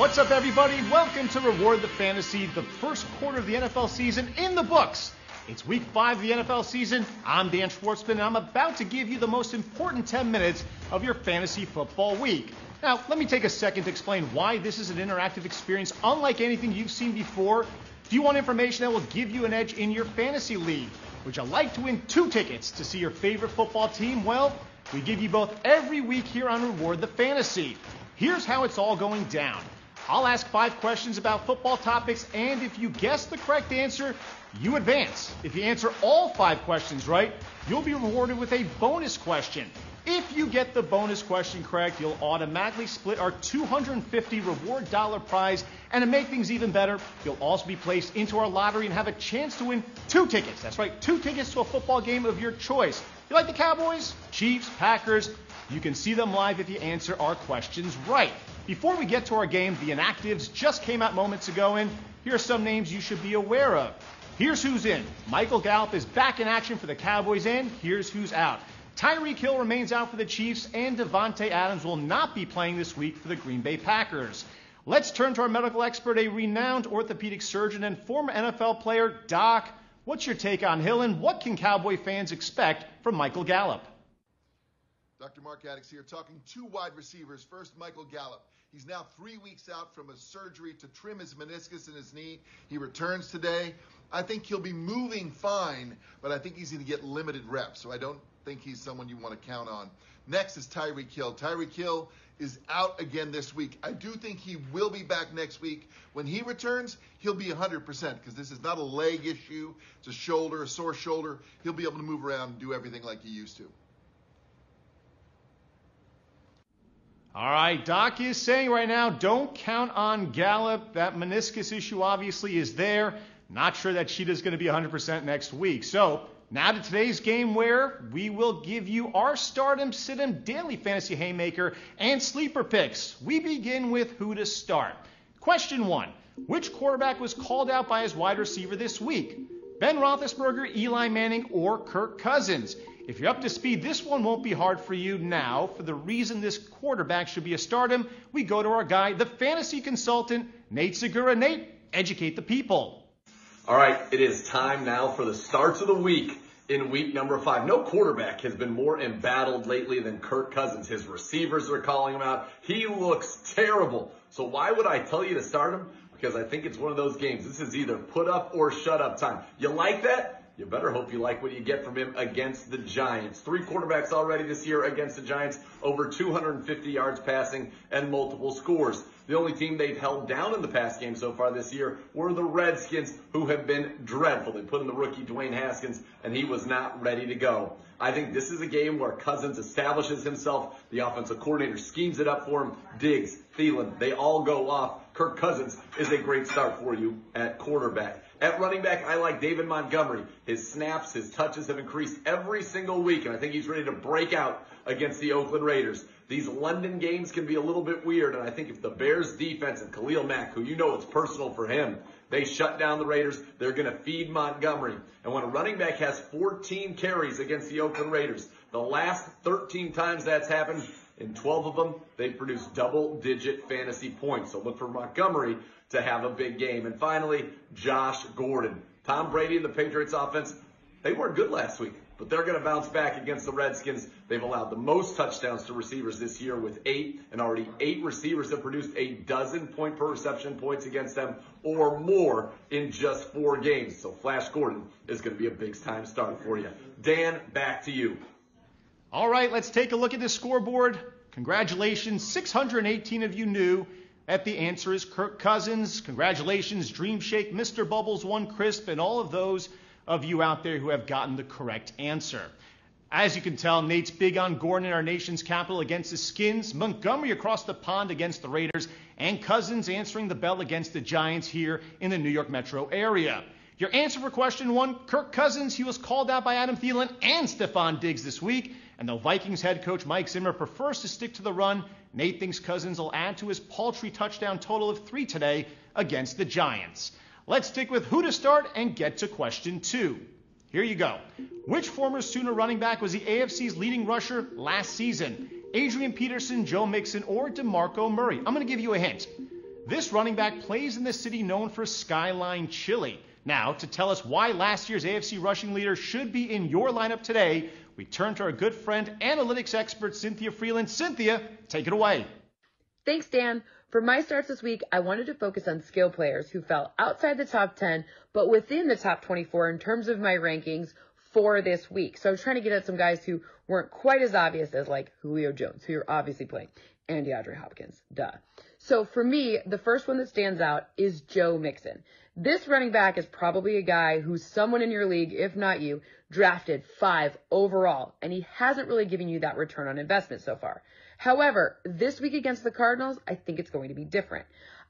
What's up, everybody? Welcome to Reward the Fantasy, the first quarter of the NFL season in the books. It's week 5 of the NFL season. I'm Dan Schwartzman, and I'm about to give you the most important 10 minutes of your fantasy football week. Now, let me take a second to explain why this is an interactive experience unlike anything you've seen before. Do you want information that will give you an edge in your fantasy league? Would you like to win 2 tickets to see your favorite football team? Well, we give you both every week here on Reward the Fantasy. Here's how it's all going down. I'll ask 5 questions about football topics, and if you guess the correct answer, you advance. If you answer all 5 questions right, you'll be rewarded with a bonus question. If you get the bonus question correct, you'll automatically split our $250 reward dollar prize, and to make things even better, you'll also be placed into our lottery and have a chance to win 2 tickets. That's right, 2 tickets to a football game of your choice. You like the Cowboys, Chiefs, Packers? You can see them live if you answer our questions right. Before we get to our game, the inactives just came out moments ago, and here are some names you should be aware of. Here's who's in. Michael Gallup is back in action for the Cowboys, and here's who's out. Tyreek Hill remains out for the Chiefs, and Davante Adams will not be playing this week for the Green Bay Packers. Let's turn to our medical expert, a renowned orthopedic surgeon and former NFL player. Doc, what's your take on Hill, and what can Cowboy fans expect from Michael Gallup? Dr. Mark Addix here, talking 2 wide receivers. First, Michael Gallup. He's now 3 weeks out from a surgery to trim his meniscus in his knee. He returns today. I think he'll be moving fine, but I think he's going to get limited reps, so I don't think he's someone you want to count on. Next is Tyreek Hill. Tyreek Hill is out again this week. I do think he will be back next week. When he returns, he'll be 100% because this is not a leg issue. It's a shoulder, a sore shoulder. He'll be able to move around and do everything like he used to. All right, Doc is saying right now, don't count on Gallup. That meniscus issue obviously is there. Not sure that Cheetah's going to be 100% next week. So now to today's game, where we will give you our stardom, sit-em, daily fantasy haymaker, and sleeper picks. We begin with who to start. Question 1. Which quarterback was called out by his wide receiver this week? Ben Roethlisberger, Eli Manning, or Kirk Cousins? If you're up to speed, this one won't be hard for you now. For the reason this quarterback should be a stardom, we go to our guy, the fantasy consultant, Nate Segura. Nate, educate the people. All right, it is time now for the starts of the week in week number 5. No quarterback has been more embattled lately than Kirk Cousins. His receivers are calling him out. He looks terrible. So why would I tell you to start him? Because I think it's one of those games. This is either put up or shut up time. You like that? You better hope you like what you get from him against the Giants. 3 quarterbacks already this year against the Giants, over 250 yards passing and multiple scores. The only team they've held down in the pass game so far this year were the Redskins, who have been dreadful. They put in the rookie Dwayne Haskins, and he was not ready to go. I think this is a game where Cousins establishes himself. The offensive coordinator schemes it up for him. Diggs, Thielen, they all go off. Kirk Cousins is a great start for you at quarterback. At running back, I like David Montgomery. His snaps, his touches have increased every single week, and I think he's ready to break out against the Oakland Raiders. These London games can be a little bit weird, and I think if the Bears defense and Khalil Mack, who you know it's personal for him, they shut down the Raiders, they're going to feed Montgomery. And when a running back has 14 carries against the Oakland Raiders, the last 13 times that's happened, in 12 of them, they've produced double-digit fantasy points. So look for Montgomery to have a big game. And finally, Josh Gordon. Tom Brady and the Patriots offense, they weren't good last week, but they're going to bounce back against the Redskins. They've allowed the most touchdowns to receivers this year with 8, and already 8 receivers have produced a dozen point per reception points against them or more in just 4 games. So Flash Gordon is going to be a big-time start for you. Dan, back to you. All right, let's take a look at the scoreboard. Congratulations, 618 of you knew that the answer is Kirk Cousins. Congratulations, Dream Shake, Mr. Bubbles, One Crisp, and all of those of you out there who have gotten the correct answer. As you can tell, Nate's big on Gordon in our nation's capital against the Skins, Montgomery across the pond against the Raiders, and Cousins answering the bell against the Giants here in the New York metro area. Your answer for question 1, Kirk Cousins, he was called out by Adam Thielen and Stephon Diggs this week. And though Vikings head coach Mike Zimmer prefers to stick to the run, Nate thinks Cousins will add to his paltry touchdown total of 3 today against the Giants. Let's stick with who to start and get to question 2. Here you go. Which former Sooner running back was the AFC's leading rusher last season? Adrian Peterson, Joe Mixon, or DeMarco Murray? I'm going to give you a hint. This running back plays in the city known for Skyline Chili. Now, to tell us why last year's AFC rushing leader should be in your lineup today, we turn to our good friend, analytics expert Cynthia Freeland. Cynthia, take it away. Thanks, Dan. For my starts this week, I wanted to focus on skill players who fell outside the top 10, but within the top 24 in terms of my rankings for this week. So I was trying to get at some guys who weren't quite as obvious as like Julio Jones, who you're obviously playing, and DeAndre Hopkins. Duh. So for me, the first one that stands out is Joe Mixon. This running back is probably a guy who someone in your league, if not you, drafted 5 overall, and he hasn't really given you that return on investment so far. However, this week against the Cardinals, I think it's going to be different.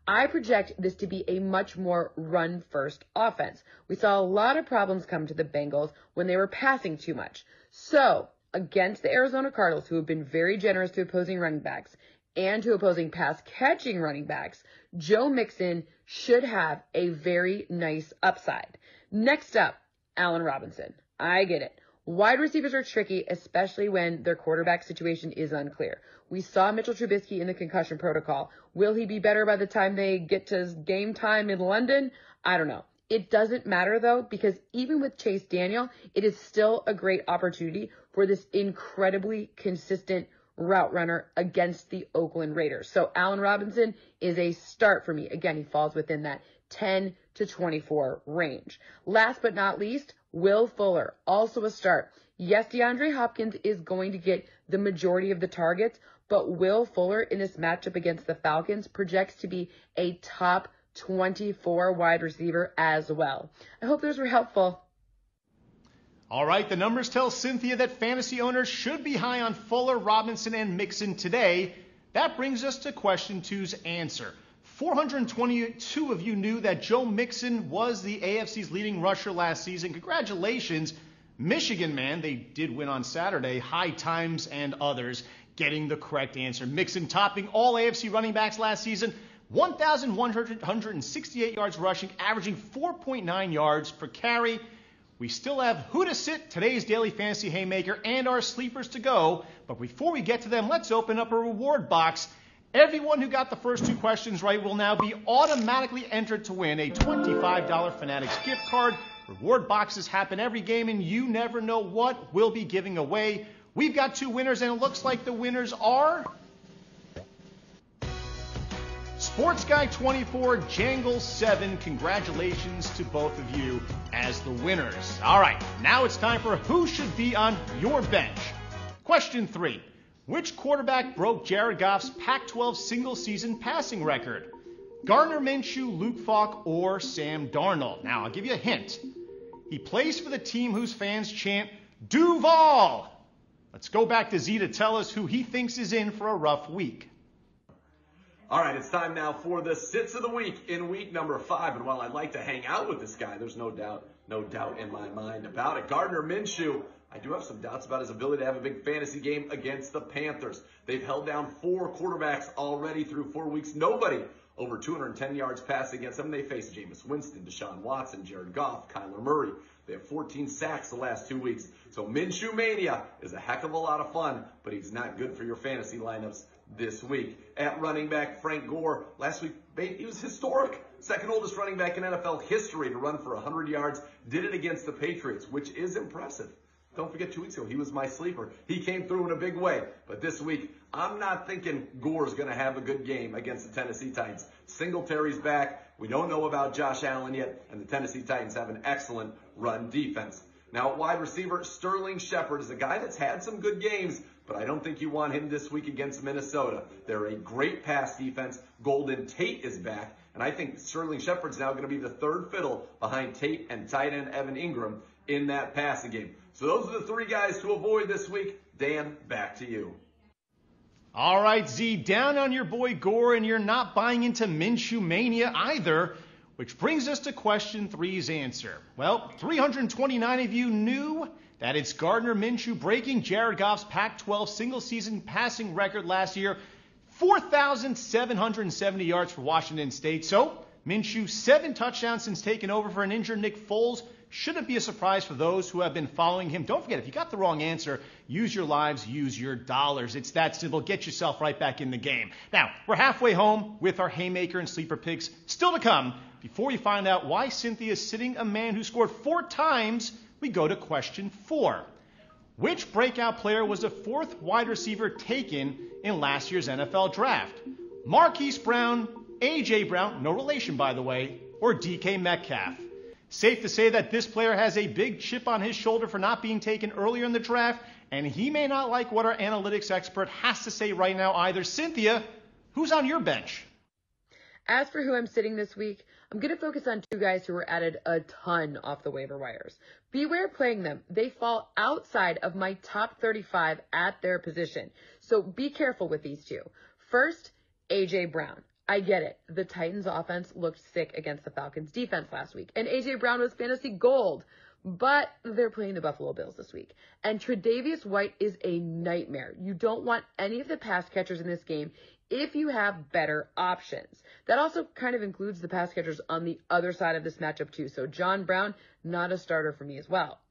I project this to be a much more run-first offense. We saw a lot of problems come to the Bengals when they were passing too much. So, against the Arizona Cardinals, who have been very generous to opposing running backs and to opposing pass-catching running backs, Joe Mixon should have a very nice upside. Next up, Allen Robinson. I get it. Wide receivers are tricky, especially when their quarterback situation is unclear. We saw Mitchell Trubisky in the concussion protocol. Will he be better by the time they get to game time in London? I don't know. It doesn't matter, though, because even with Chase Daniel, it is still a great opportunity for this incredibly consistent route runner against the Oakland Raiders. So Allen Robinson is a start for me. Again, he falls within that 10 to 24 range. Last but not least, Will Fuller, also a start. Yes, DeAndre Hopkins is going to get the majority of the targets, but Will Fuller in this matchup against the Falcons projects to be a top 24 wide receiver as well. I hope those were helpful. All right, the numbers tell Cynthia that fantasy owners should be high on Fuller, Robinson, and Mixon today. That brings us to question 2's answer. 422 of you knew that Joe Mixon was the AFC's leading rusher last season. Congratulations, Michigan, man. They did win on Saturday. High Times and others getting the correct answer. Mixon topping all AFC running backs last season. 1,168 yards rushing, averaging 4.9 yards per carry. We still have who to sit, today's daily fantasy haymaker, and our sleepers to go. But before we get to them, let's open up a reward box. Everyone who got the first 2 questions right will now be automatically entered to win a $25 Fanatics gift card. Reward boxes happen every game, and you never know what we'll be giving away. We've got 2 winners, and it looks like the winners are Sports Guy 24, Jangle 7. Congratulations to both of you as the winners. All right, now it's time for who should be on your bench. Question 3. Which quarterback broke Jared Goff's Pac-12 single-season passing record? Gardner Minshew, Luke Falk, or Sam Darnold? Now, I'll give you a hint. He plays for the team whose fans chant, Duval! Let's go back to Z to tell us who he thinks is in for a rough week. All right, it's time now for the sits of the week in week number 5. And while I'd like to hang out with this guy, there's no doubt in my mind about it. Gardner Minshew, I do have some doubts about his ability to have a big fantasy game against the Panthers. They've held down 4 quarterbacks already through 4 weeks. Nobody over 210 yards passing against them. They face Jameis Winston, Deshaun Watson, Jared Goff, Kyler Murray. They have 14 sacks the last 2 weeks. So Minshew Mania is a heck of a lot of fun, but he's not good for your fantasy lineups this week. At running back, Frank Gore, last week, he was historic. Second oldest running back in NFL history to run for 100 yards. Did it against the Patriots, which is impressive. Don't forget 2 weeks ago, he was my sleeper. He came through in a big way. But this week, I'm not thinking Gore's going to have a good game against the Tennessee Titans. Singletary's back. We don't know about Josh Allen yet. And the Tennessee Titans have an excellent run defense. Now, at wide receiver, Sterling Shepard is a guy that's had some good games, but I don't think you want him this week against Minnesota. They're a great pass defense. Golden Tate is back. And I think Sterling Shepard's now going to be the third fiddle behind Tate and tight end Evan Ingram in that passing game. So those are the 3 guys to avoid this week. Dan, back to you. All right, Z, down on your boy Gore, and you're not buying into Minshew Mania either, which brings us to question 3's answer. Well, 329 of you knew that it's Gardner Minshew breaking Jared Goff's Pac-12 single-season passing record last year, 4,770 yards for Washington State. So Minshew, 7 touchdowns since taking over for an injured Nick Foles. Shouldn't be a surprise for those who have been following him. Don't forget, if you got the wrong answer, use your lives, use your dollars. It's that simple. Get yourself right back in the game. Now, we're halfway home with our Haymaker and Sleeper picks still to come. Before you find out why Cynthia is sitting a man who scored 4 times, we go to question 4. Which breakout player was the 4th wide receiver taken in last year's NFL draft? Marquise Brown, A.J. Brown, no relation by the way, or DK Metcalf? Safe to say that this player has a big chip on his shoulder for not being taken earlier in the draft, and he may not like what our analytics expert has to say right now either. Cynthia, who's on your bench? As for who I'm sitting this week, I'm going to focus on 2 guys who were added a ton off the waiver wires. Beware playing them. They fall outside of my top 35 at their position. So be careful with these 2. First, A.J. Brown. I get it. The Titans offense looked sick against the Falcons defense last week, and A.J. Brown was fantasy gold. But they're playing the Buffalo Bills this week. And Tre'Davious White is a nightmare. You don't want any of the pass catchers in this game if you have better options. That also kind of includes the pass catchers on the other side of this matchup too. So John Brown, not a starter for me as well.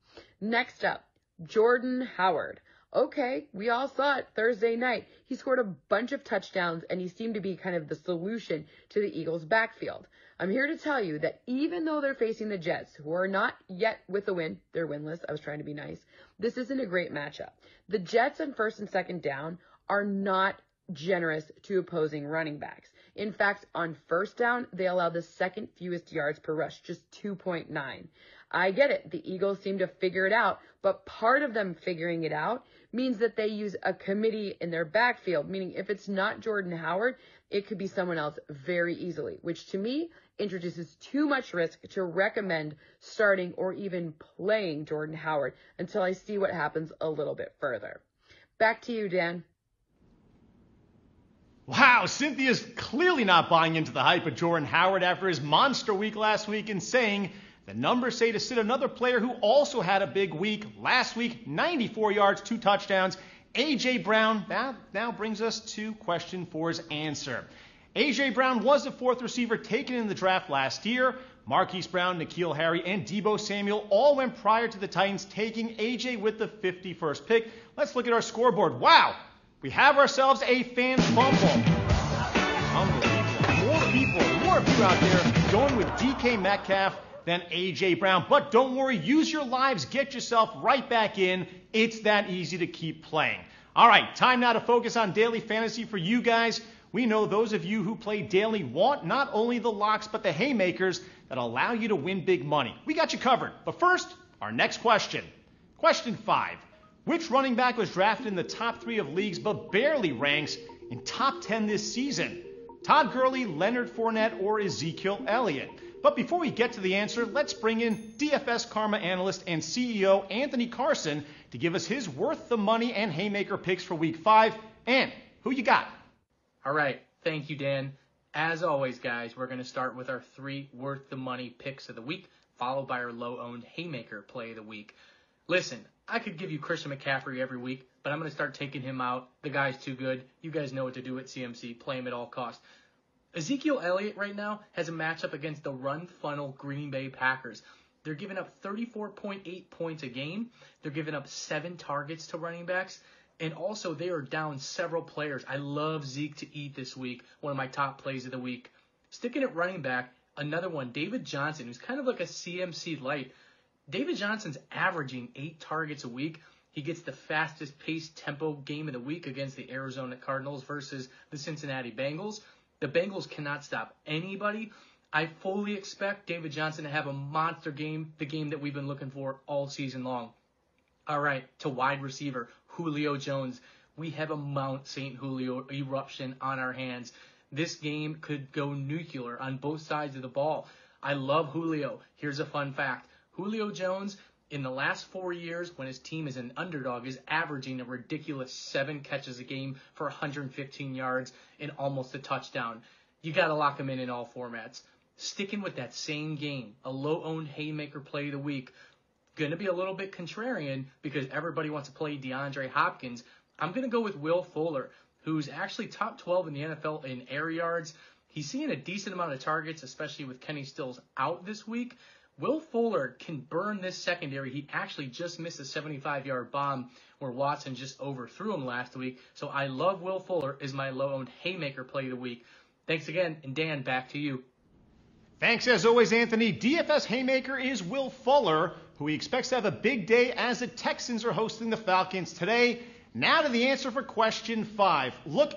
Next up, Jordan Howard. Okay, we all saw it Thursday night. He scored a bunch of touchdowns, and he seemed to be kind of the solution to the Eagles' backfield. I'm here to tell you that even though they're facing the Jets, who are not yet with a win, they're winless, I was trying to be nice, this isn't a great matchup. The Jets on 1st and 2nd down are not generous to opposing running backs. In fact, on 1st down, they allow the 2nd fewest yards per rush, just 2.9. I get it. The Eagles seem to figure it out, but part of them figuring it out means that they use a committee in their backfield, meaning if it's not Jordan Howard, it could be someone else very easily, which to me introduces too much risk to recommend starting or even playing Jordan Howard until I see what happens a little bit further. Back to you, Dan. Wow, Cynthia's clearly not buying into the hype of Jordan Howard after his monster week last week and saying the numbers say to sit another player who also had a big week last week, 94 yards, 2 touchdowns. A.J. Brown now brings us to question 4's answer. A.J. Brown was the 4th receiver taken in the draft last year. Marquise Brown, N'Keal Harry, and Deebo Samuel all went prior to the Titans taking A.J. with the 51st pick. Let's look at our scoreboard. Wow, we have ourselves a fan fumble. Unbelievable. More of you out there going with DK Metcalf than A.J. Brown. But don't worry, use your lives, get yourself right back in. It's that easy to keep playing. All right, time now to focus on daily fantasy for you guys. We know those of you who play daily want not only the locks, but the haymakers that allow you to win big money. We got you covered. But first, our next question. Question 5. Which running back was drafted in the top 3 of leagues but barely ranks in top 10 this season? Todd Gurley, Leonard Fournette, or Ezekiel Elliott? But before we get to the answer, let's bring in DFS Karma analyst and CEO Anthony Carson to give us his worth the money and haymaker picks for week 5. And who you got? All right. Thank you, Dan. As always, guys, we're going to start with our 3 worth the money picks of the week, followed by our low-owned haymaker play of the week. Listen, I could give you Christian McCaffrey every week, but I'm going to start taking him out. The guy's too good. You guys know what to do at CMC. Play him at all costs. Ezekiel Elliott right now has a matchup against the run-funnel Green Bay Packers. They're giving up 34.8 points a game. They're giving up 7 targets to running backs. And also, they are down several players. I love Zeke to eat this week, one of my top plays of the week. Sticking at running back, another one, David Johnson, who's kind of like a CMC light. David Johnson's averaging 8 targets a week. He gets the fastest paced tempo game of the week against the Arizona Cardinals versus the Cincinnati Bengals. The Bengals cannot stop anybody. I fully expect David Johnson to have a monster game, the game that we've been looking for all season long. All right, to wide receiver, Julio Jones. We have a Mount St. Julio eruption on our hands. This game could go nuclear on both sides of the ball. I love Julio. Here's a fun fact. Julio Jones, in the last 4 years, when his team is an underdog, is averaging a ridiculous 7 catches a game for 115 yards and almost a touchdown. You got to lock him in all formats. Sticking with that same game, a low-owned haymaker play of the week. Going to be a little bit contrarian because everybody wants to play DeAndre Hopkins. I'm going to go with Will Fuller, who's actually top 12 in the NFL in air yards. He's seeing a decent amount of targets, especially with Kenny Stills out this week. Will Fuller can burn this secondary. He actually just missed a 75-yard bomb where Watson just overthrew him last week. So I love Will Fuller as my low-owned haymaker play of the week. Thanks again, and Dan, back to you. Thanks as always, Anthony. DFS haymaker is Will Fuller, who he expects to have a big day as the Texans are hosting the Falcons today. Now to the answer for question 5. Look,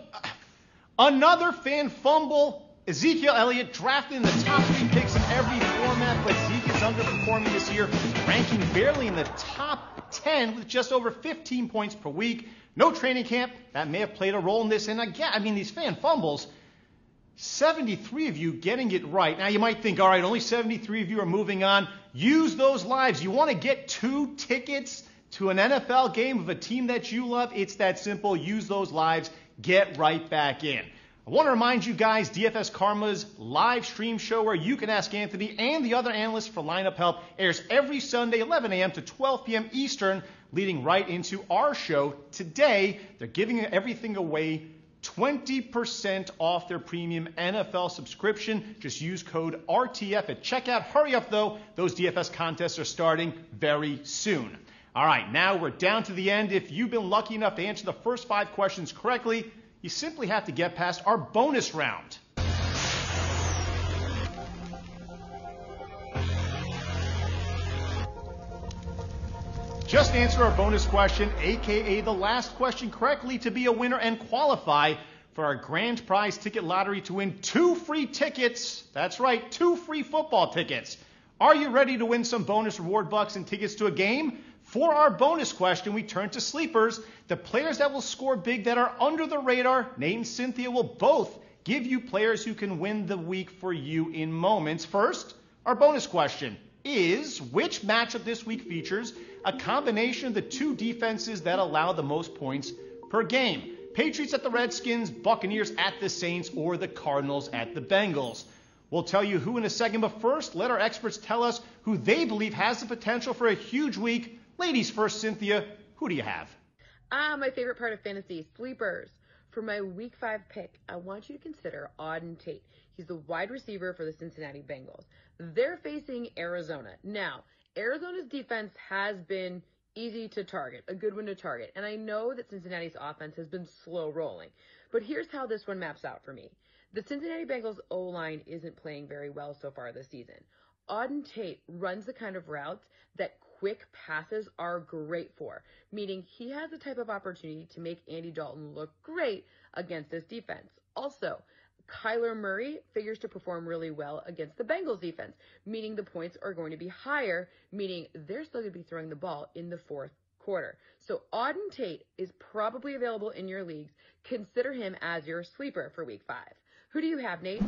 another fan fumble. Ezekiel Elliott drafted in the top 3 picks in every format, but Zeke is underperforming this year, ranking barely in the top 10 with just over 15 points per week. No training camp. That may have played a role in this. And again, these fan fumbles, 73 of you getting it right. Now you might think, all right, only 73 of you are moving on. Use those lives. You want to get 2 tickets to an NFL game of a team that you love? It's that simple. Use those lives. Get right back in. I want to remind you guys, DFS Karma's live stream show where you can ask Anthony and the other analysts for lineup help airs every Sunday, 11 a.m. to 12 p.m. Eastern, leading right into our show. Today, they're giving everything away 20% off their premium NFL subscription. Just use code RTF at checkout. Hurry up, though. Those DFS contests are starting very soon. All right, now we're down to the end. If you've been lucky enough to answer the first 5 questions correctly, you simply have to get past our bonus round. Just answer our bonus question, aka the last question, correctly to be a winner and qualify for our grand prize ticket lottery to win 2 free tickets. That's right, 2 free football tickets. Are you ready to win some bonus reward bucks and tickets to a game? For our bonus question, we turn to sleepers. The players that will score big that are under the radar, Nate and Cynthia will both give you players who can win the week for you in moments. First, our bonus question is, which matchup this week features a combination of the 2 defenses that allow the most points per game? Patriots at the Redskins, Buccaneers at the Saints, or the Cardinals at the Bengals. We'll tell you who in a second, but first, let our experts tell us who they believe has the potential for a huge week. Ladies first, Cynthia, who do you have? My favorite part of fantasy, sleepers. For my week 5 pick, I want you to consider Auden Tate. He's the wide receiver for the Cincinnati Bengals. They're facing Arizona. Now, Arizona's defense has been easy to target, a good one to target. And I know that Cincinnati's offense has been slow rolling. But here's how this one maps out for me. The Cincinnati Bengals O-line isn't playing very well so far this season. Auden Tate runs the kind of routes that quick passes are great for, meaning he has the type of opportunity to make Andy Dalton look great against this defense. Also, Kyler Murray figures to perform really well against the Bengals defense, meaning the points are going to be higher, meaning they're still going to be throwing the ball in the 4th quarter. So Auden Tate is probably available in your leagues. Consider him as your sleeper for week 5. Who do you have, Nate?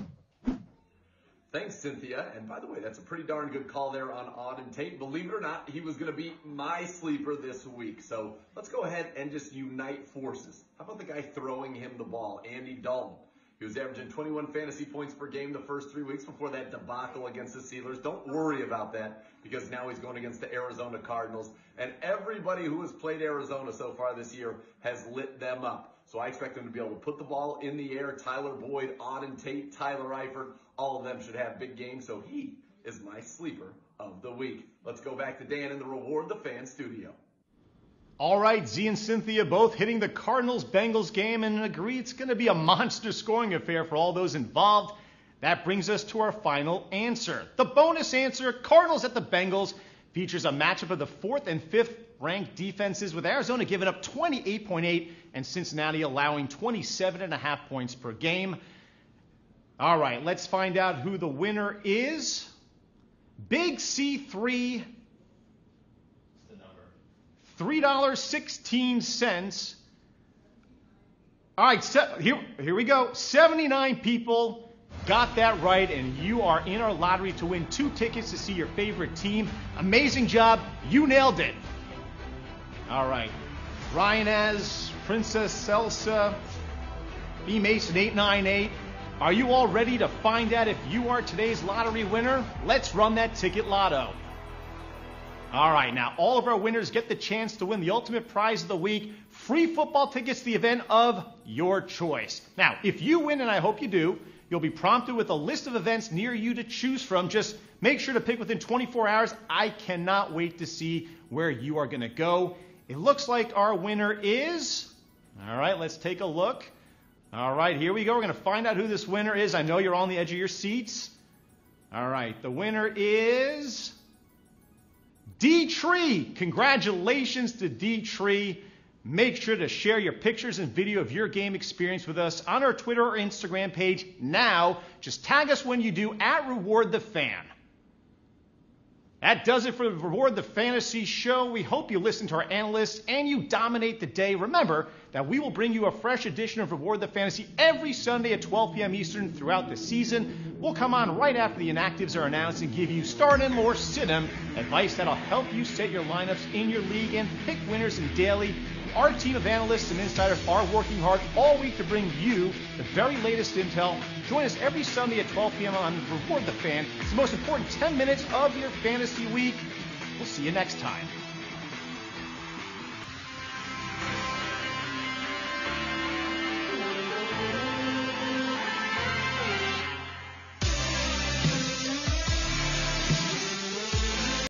Thanks, Cynthia. And by the way, that's a pretty darn good call there on Auden Tate. Believe it or not, he was going to be my sleeper this week. So let's go ahead and just unite forces. How about the guy throwing him the ball, Andy Dalton? He was averaging 21 fantasy points per game the first 3 weeks before that debacle against the Steelers. Don't worry about that because now he's going against the Arizona Cardinals. And everybody who has played Arizona so far this year has lit them up. So I expect him to be able to put the ball in the air. Tyler Boyd, Auden Tate, Tyler Eifert, all of them should have big games. So he is my sleeper of the week. Let's go back to Dan in the Reward the Fan studio. All right, Z and Cynthia both hitting the Cardinals-Bengals game and agree it's going to be a monster scoring affair for all those involved. That brings us to our final answer. The bonus answer, Cardinals at the Bengals, features a matchup of the 4th and 5th ranked defenses, with Arizona giving up 28.8 and Cincinnati allowing 27.5 points per game. All right, let's find out who the winner is. Big C3, $3.16. All right, here we go. 79 people got that right, and you are in our lottery to win 2 tickets to see your favorite team. Amazing job. You nailed it. All right. Ryan Az, Princess Selsa, B Mason 898. Are you all ready to find out if you are today's lottery winner? Let's run that ticket lotto. All right, now all of our winners get the chance to win the ultimate prize of the week, free football tickets to the event of your choice. Now, if you win, and I hope you do, You'll be prompted with a list of events near you to choose from. Just make sure to pick within 24 hours. I cannot wait to see where you are going to go. It looks like our winner is... All right, let's take a look. All right, here we go. We're going to find out who this winner is. I know you're on the edge of your seats. All right, the winner is D-Tree. Congratulations to D-Tree. Make sure to share your pictures and video of your game experience with us on our Twitter or Instagram page now. Just tag us when you do @RewardTheFan. That does it for the Reward the Fantasy show. We hope you listen to our analysts and you dominate the day. Remember that we will bring you a fresh edition of Reward the Fantasy every Sunday at 12 p.m. Eastern throughout the season. We'll come on right after the inactives are announced and give you start and more sit-em advice that'll help you set your lineups in your league and pick winners in daily. Our team of analysts and insiders are working hard all week to bring you the very latest intel. Join us every Sunday at 12 p.m. on Reward the Fan. It's the most important 10 minutes of your fantasy week. We'll see you next time.